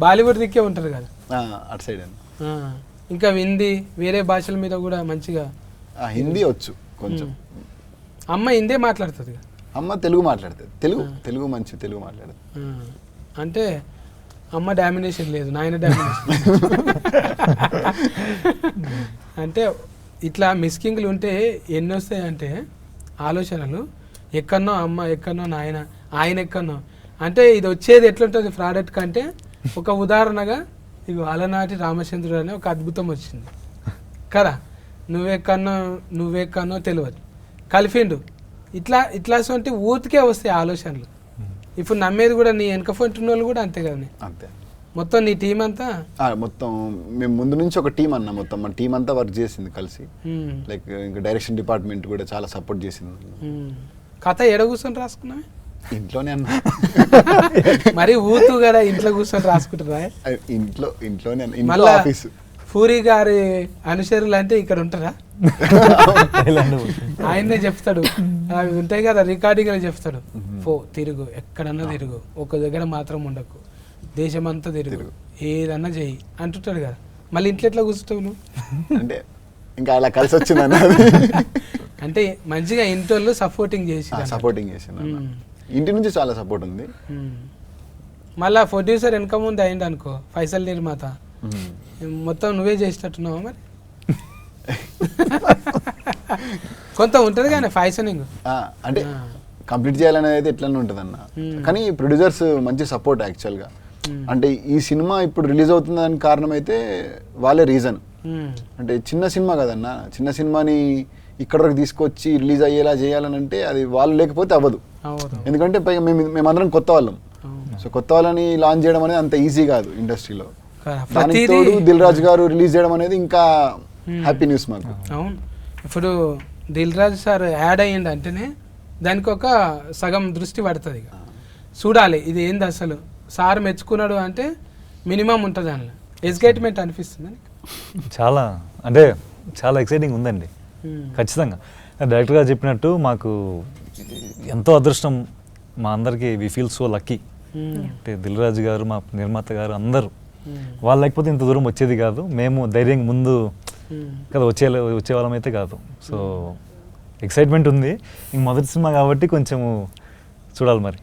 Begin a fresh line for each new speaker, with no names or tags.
బాలీవుడ్ దిక్కే ఉంటారు కదా
అటు సైడ్ అండి.
ఇంకా హిందీ వేరే భాషల మీద కూడా మంచిగా
హిందీ వచ్చు కొంచెం.
అమ్మ హిందీ మాట్లాడుతుంది కదా,
అమ్మ తెలుగు మాట్లాడుతుంది. తెలుగు మంచి తెలుగు మాట్లాడుతుంది.
అంటే అమ్మ డామినేషన్ లేదు, నాయన డామినేషన్. అంటే ఇట్లా మిస్కింగ్లు ఉంటే ఎన్ని వస్తాయంటే ఆలోచనలు, ఎక్కడనో అమ్మ, ఎక్కడనో నాయన, ఆయన ఎక్కడనో. అంటే ఇది వచ్చేది ఎట్లుంటుంది ప్రోడక్ట్ కంటే, ఒక ఉదాహరణగా ఇగో అలనాటి రామచంద్రుడు అనే ఒక అద్భుతం వచ్చింది కదా, నువ్వెక్కడనో తెలియదు కలిపిండు. ఇట్లాంటి ఊతికే వస్తాయి ఆలోచనలు. ఇప్పుడు నమ్మేది కూడా నీ వెనక ఫోన్ వాళ్ళు కూడా అంతే కదా,
అంతే.
మొత్తం నీ టీం అంతా
మొత్తం మేము ముందు నుంచి ఒక టీం అన్న, మొత్తం మన టీం అంతా వర్క్ చేసింది కలిసి. లైక్ ఇంకా డైరెక్షన్ డిపార్ట్మెంట్ కూడా చాలా సపోర్ట్ చేసింది.
కథ ఎడ కూర్చొని రాసుకున్నావే?
ఇంట్లోనే అన్న.
మరి ఊతు కదా ఇంట్లో కూర్చొని రాసుకుంటారా?
ఇంట్లోనే
మళ్ళా పూరి గారి అనుచరులు అంటే ఇక్కడ ఉంటారా? ఆయనే చెప్తాడు, అవి ఉంటాయి కదా రికార్డింగ్ చెప్తాడు, తిరుగు ఎక్కడన్నా తిరుగు, ఒక దగ్గర మాత్రం ఉండకు, దేశమంతా తిరుగు, ఏదన్నా చెయ్యి అంటుంటాడు కదా. మళ్ళీ ఇంట్లో ఎట్లా కూర్చుంటావు నువ్వు?
అంటే ఇంకా అలా కలిసి వచ్చింది
అంటే మంచిగా ఇంట్లో సపోర్టింగ్ చేసి
ఇంటి నుంచి చాలా సపోర్ట్ ఉంది.
మళ్ళా ప్రొడ్యూసర్ వెనక ముందు అయింది అనుకో, ఫైసల్ నిర్మాత, మొత్తం నువ్వే చేసేటట్టున్నావా మరి? కొంత ఉంటుంది కానీ ఫైసనింగ్
అంటే కంప్లీట్ చేయాలనేది అయితే ఎట్లనే ఉంటుంది అన్న. కానీ ప్రొడ్యూసర్స్ మంచి సపోర్ట్ యాక్చువల్గా. అంటే ఈ సినిమా ఇప్పుడు రిలీజ్ అవుతుందని కారణం అయితే వాళ్ళే రీజన్. అంటే చిన్న సినిమా కదన్న, చిన్న సినిమాని ఇక్కడ వరకు తీసుకొచ్చి రిలీజ్ అయ్యేలా చేయాలని అంటే అది వాళ్ళు లేకపోతే అవ్వదు. ఎందుకంటే పైగా మేమందరం కొత్త వాళ్ళం. సో కొత్త వాళ్ళని లాంచ్ చేయడం అనేది అంత ఈజీ కాదు ఇండస్ట్రీలో. దానికి తోడు దిల్ రాజు గారు రిలీజ్ చేయడం అనేది ఇంకా హ్యాపీ న్యూస్ మాకు.
అవును, ఇప్పుడు దిల్ రాజు సార్ యాడ్ అయ్యింది అంటేనే దానికి ఒక సగం దృష్టి పడుతుంది. చూడాలి ఇది ఏంది అసలు, సార్ మెచ్చుకున్నాడు అంటే మినిమం ఉంటుంది దానిలో. ఎగ్జైట్మెంట్ అనిపిస్తుంది.
చాలా అంటే చాలా ఎక్సైటింగ్ ఉందండి ఖచ్చితంగా. డైరెక్టర్ గారు చెప్పినట్టు మాకు ఎంతో అదృష్టం, మా అందరికీ వి ఫీల్ సో లక్కీ. అంటే దిల్ రాజు గారు, మా నిర్మాత గారు అందరూ, వాళ్ళు లేకపోతే ఇంత దూరం వచ్చేది కాదు. మేము ధైర్యంగా ముందు కదా వచ్చేవాళ్ళం అయితే కాదు. సో ఎక్సైట్మెంట్ ఉంది. ఇంక మొదటి సినిమా కాబట్టి కొంచెము చూడాలి మరి.